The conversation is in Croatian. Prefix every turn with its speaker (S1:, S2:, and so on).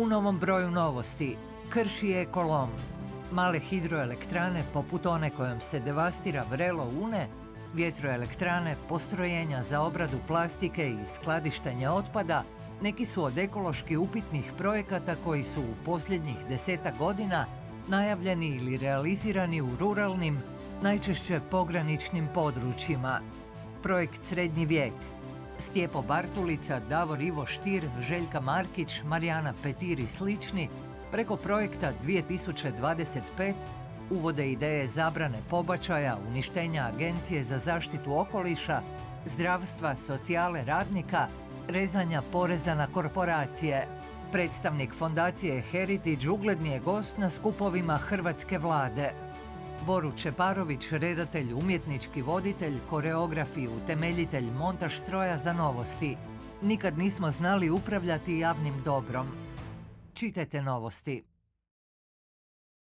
S1: U novom broju novosti, krši ekolom. Male hidroelektrane, poput one kojom se devastira vrelo Une, vjetroelektrane, postrojenja za obradu plastike i skladištenje otpada, neki su od ekološki upitnih projekata koji su u posljednjih 10 godina najavljeni ili realizirani u ruralnim, najčešće pograničnim područjima. Projekt Srednji vijek. Stjepo Bartulica, Davor Ivo Stier, Željka Markić, Marijana Petir i slični preko projekta 2025 uvode ideje zabrane pobačaja, uništenja Agencije za zaštitu okoliša, zdravstva, socijale radnika, rezanja poreza na korporacije. Predstavnik fondacije Heritage ugledni je gost na skupovima hrvatske vlade. Boru Čeparović, redatelj, umjetnički voditelj, koreograf i utemeljitelj montaž stroja za novosti. Nikad nismo znali upravljati javnim dobrom. Čitajte novosti.